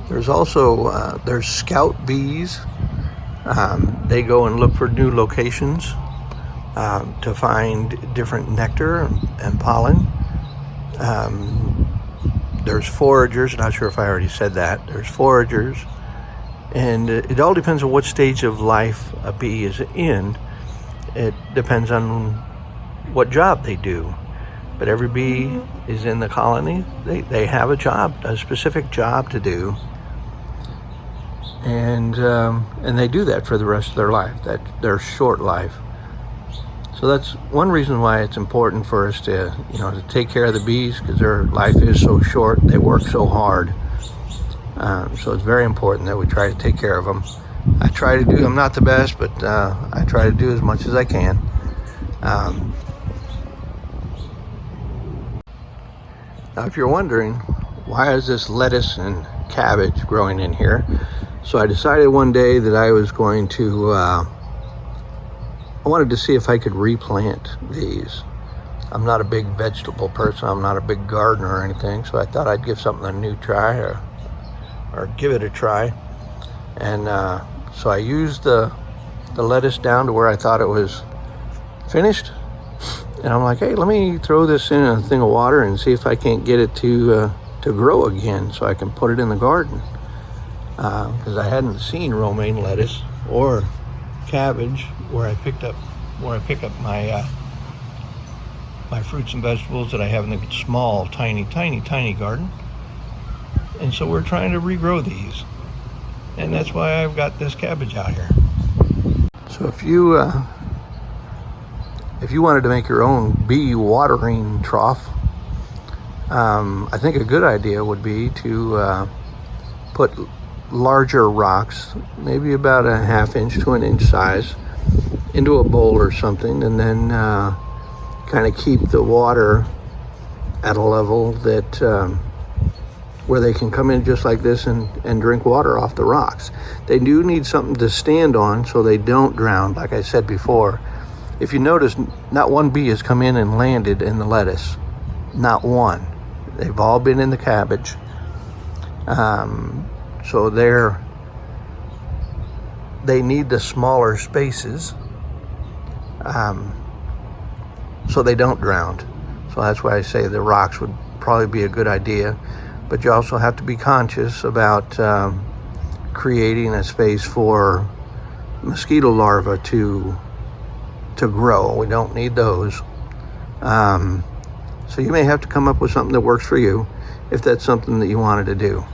There's also there's scout bees. They go and look for new locations to find different nectar and pollen. There's foragers. Not sure if I already said that. There's foragers, and it all depends on what stage of life a bee is in. It depends on what job they do. But every bee is in the colony. They have a job, a specific job to do, and they do that for the rest of their life, their short life. So that's one reason why it's important for us to, to take care of the bees, because their life is so short. They work so hard. So it's very important that we try to take care of them. I try to do. I'm not the best, but I try to do as much as I can. Now, if you're wondering, why is this lettuce and cabbage growing in here? So I decided one day that I was going to, I wanted to see if I could replant these. I'm not a big vegetable person. I'm not a big gardener or anything. So I thought I'd give something a new try, or give it a try. And so I used the lettuce down to where I thought it was finished. And I'm like, hey, let me throw this in a thing of water and see if I can't get it to grow again, so I can put it in the garden. Because I hadn't seen romaine lettuce or cabbage where I pick up my my fruits and vegetables that I have in the small, tiny garden. And so we're trying to regrow these, and that's why I've got this cabbage out here. So if you wanted to make your own bee watering trough, I think a good idea would be to put larger rocks, maybe about a ½ to 1 inch size, into a bowl or something, and then kind of keep the water at a level that where they can come in just like this and drink water off the rocks. They do need something to stand on so they don't drown, like I said before. If you notice, not one bee has come in and landed in the lettuce. Not one. They've all been in the cabbage. So they need the smaller spaces so they don't drown. So that's why I say the rocks would probably be a good idea. But you also have to be conscious about creating a space for mosquito larvae to grow. We don't need those. So you may have to come up with something that works for you, if that's something that you wanted to do.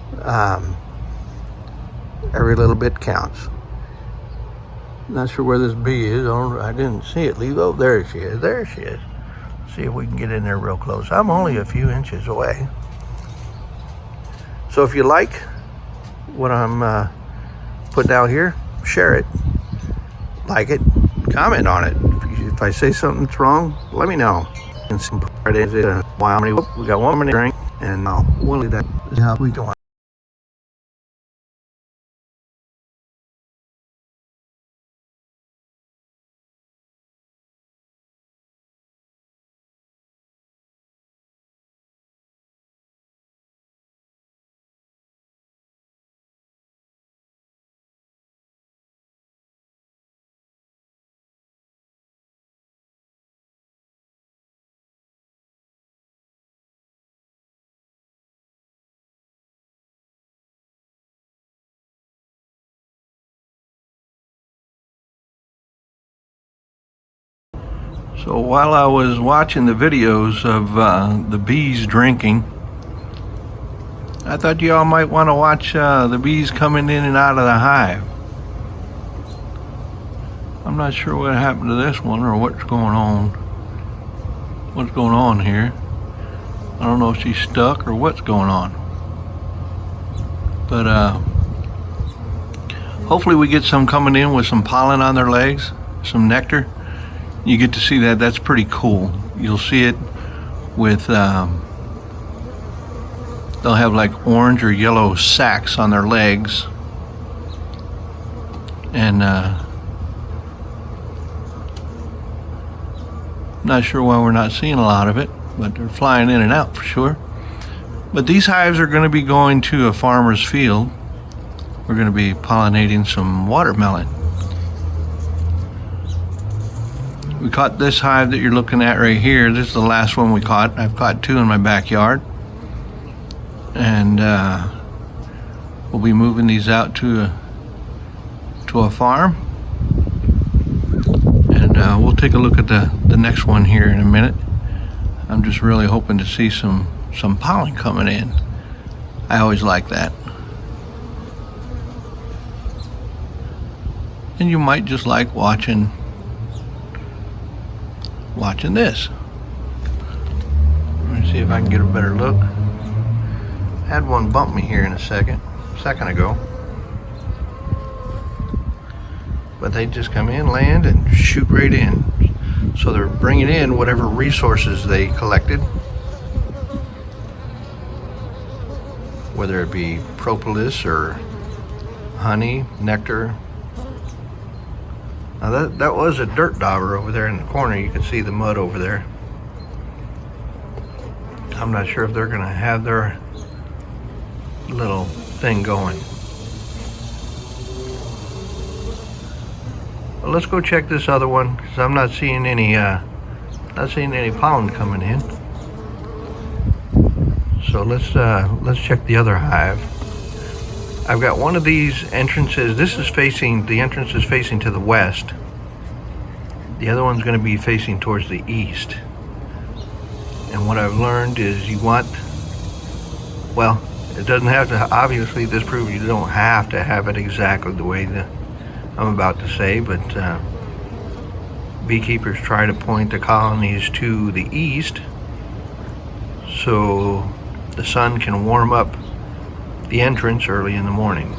Every little bit counts. Not sure where this bee is. I didn't see it leave. Oh, there she is. There she is. See if we can get in there real close. I'm only a few inches away. So if you like what I'm putting out here, share it, like it, comment on it. If I say something that's wrong, let me know. We got 1 minute drink, and we'll leave that. This is how we do it. So while I was watching the videos of the bees drinking, I thought you all might want to watch the bees coming in and out of the hive. I'm not sure what happened to this one or what's going on. What's going on here? I don't know if she's stuck or what's going on. But hopefully we get some coming in with some pollen on their legs, some nectar. You get to see that. That's pretty cool. You'll see it with they'll have like orange or yellow sacs on their legs, and not sure why we're not seeing a lot of it, but they're flying in and out for sure. But these hives are going to be going to a farmer's field we're going to be pollinating some watermelon. We caught this hive that you're looking at right here. This is the last one we caught. I've caught 2 in my backyard. And we'll be moving these out to a farm. And we'll take a look at the next one here in a minute. I'm just really hoping to see some pollen coming in. I always like that. And you might just like watching this. Let me see if I can get a better look. Had one bump me here in a second ago. But they just come in, land, and shoot right in. So they're bringing in whatever resources they collected, whether it be propolis or honey, nectar. Now that was a dirt dauber over there in the corner. You can see the mud over there. I'm not sure if they're gonna have their little thing going. Well, let's go check this other one because I'm not seeing any pollen coming in. So let's check the other hive. I've got one of these entrances. The entrance is facing to the west. The other one's going to be facing towards the east. And what I've learned is it doesn't have to, obviously this proves you don't have to have it exactly the way that I'm about to say, but beekeepers try to point the colonies to the east so the sun can warm up the entrance early in the morning.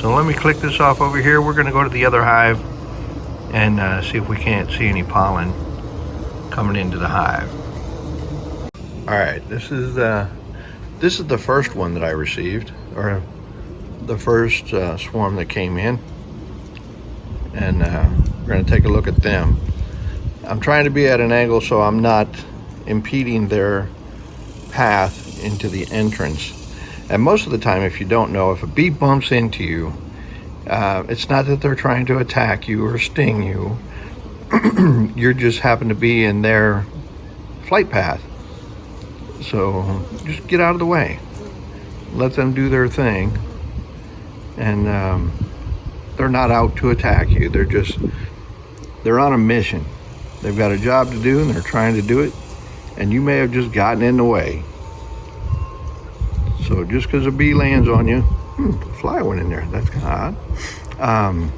So let me click this off over here. We're going to go to the other hive and see if we can't see any pollen coming into the hive. All right, this is the first one that I received, or the first swarm that came in, and we're going to take a look at them. I'm trying to be at an angle so I'm not impeding their path into the entrance. And most of the time, if you don't know, if a bee bumps into you, it's not that they're trying to attack you or sting you. You just happen to be in their flight path. So just get out of the way. Let them do their thing. And they're not out to attack you. They're on a mission. They've got a job to do and they're trying to do it. And you may have just gotten in the way. So just because a bee lands on you, a fly went in there. That's kind of odd.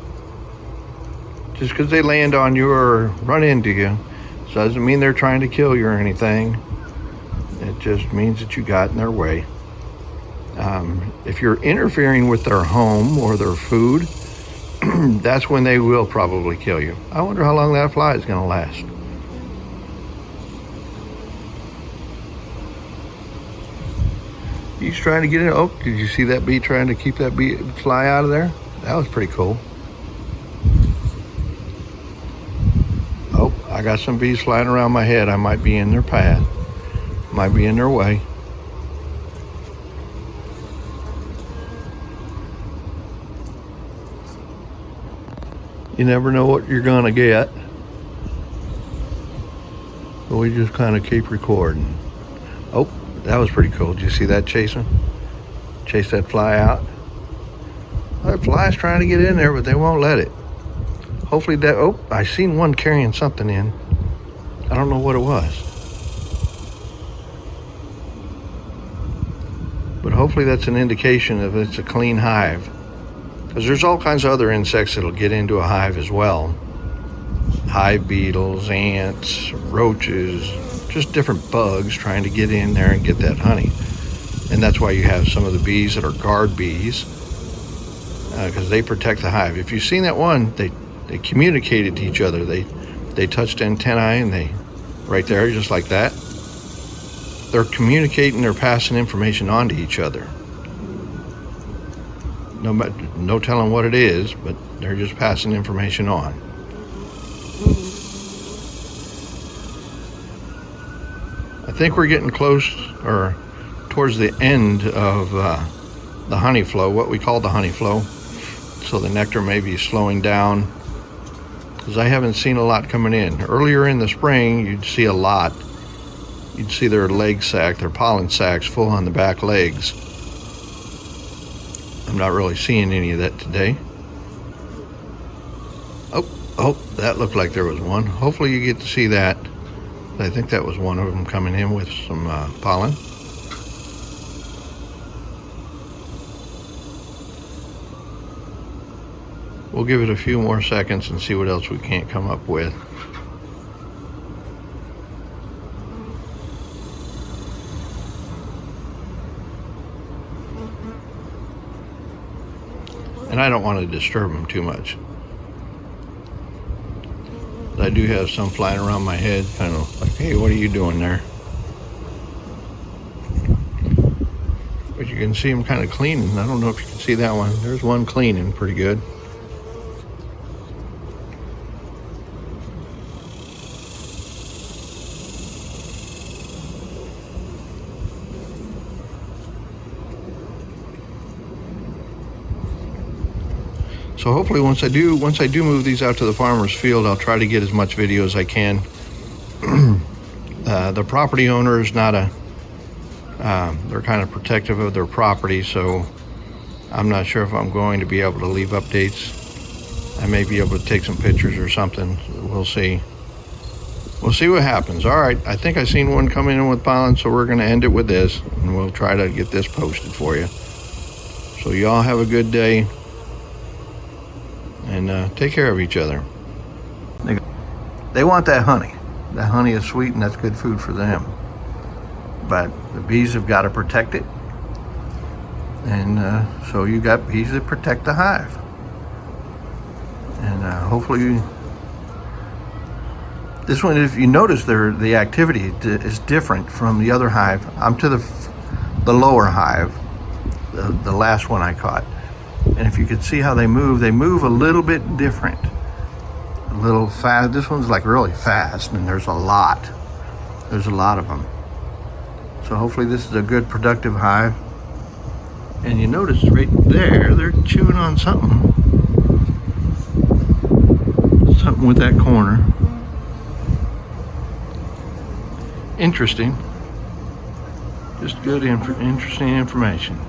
Just because they land on you or run into you doesn't mean they're trying to kill you or anything. It just means that you got in their way. If you're interfering with their home or their food, that's when they will probably kill you. I wonder how long that fly is going to last. He's trying to get in. Oh, did you see that bee trying to keep that fly out of there? That was pretty cool. Oh, I got some bees flying around my head. I might be in their path. Might be in their way. You never know what you're gonna get. So we just kind of keep recording. Oh, that was pretty cool. Did you see that chasing? Chase that fly out. That fly's trying to get in there, but they won't let it. Hopefully that, oh, I seen one carrying something in. I don't know what it was. But hopefully that's an indication of it's a clean hive. Because there's all kinds of other insects that'll get into a hive as well. Hive beetles, ants, roaches, just different bugs trying to get in there and get that honey. And that's why you have some of the bees that are guard bees, because they protect the hive. If you've seen that one, they communicated to each other. They touched antennae and they, right there, just like that. They're communicating, they're passing information on to each other. No telling what it is, but they're just passing information on. I think we're getting close or towards the end of honey flow, what we call the honey flow. So the nectar may be slowing down, because I haven't seen a lot coming in. Earlier in the spring, you'd see a lot. You'd see their leg sac, their pollen sacs full on the back legs. I'm not really seeing any of that today. Oh, that looked like there was one. Hopefully you get to see that. I think that was one of them coming in with some pollen. We'll give it a few more seconds and see what else we can't come up with. And I don't want to disturb them too much. I do have some flying around my head, kind of like, hey, what are you doing there? But you can see them kind of cleaning. I don't know if you can see that one. There's one cleaning pretty good. So hopefully once I do move these out to the farmer's field, I'll try to get as much video as I can. The property owner is not they're kind of protective of their property, so I'm not sure if I'm going to be able to leave updates. I may be able to take some pictures or something. We'll see. We'll see what happens. All right, I think I seen one coming in with pollen, so we're gonna end it with this, and we'll try to get this posted for you. So y'all have a good day. And take care of each other. They want that honey. That honey is sweet and that's good food for them. But the bees have got to protect it. And so you got bees that protect the hive. And hopefully, this one, if you notice, the activity is different from the other hive. I'm to the lower hive, the last one I caught. And if you could see how they move a little bit different. A little fast. This one's like really fast, and there's a lot. There's a lot of them. So hopefully this is a good productive hive. And you notice right there, they're chewing on something. Something with that corner. Interesting. Just good, interesting information.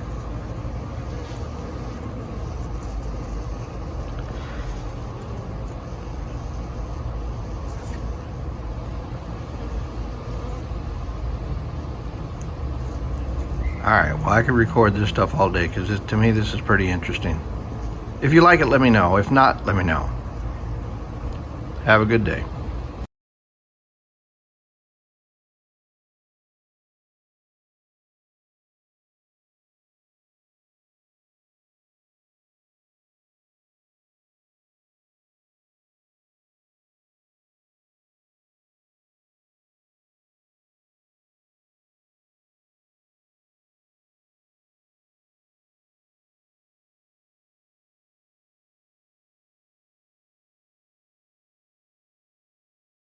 All right, well, I could record this stuff all day because to me this is pretty interesting. If you like it, let me know. If not, let me know. Have a good day.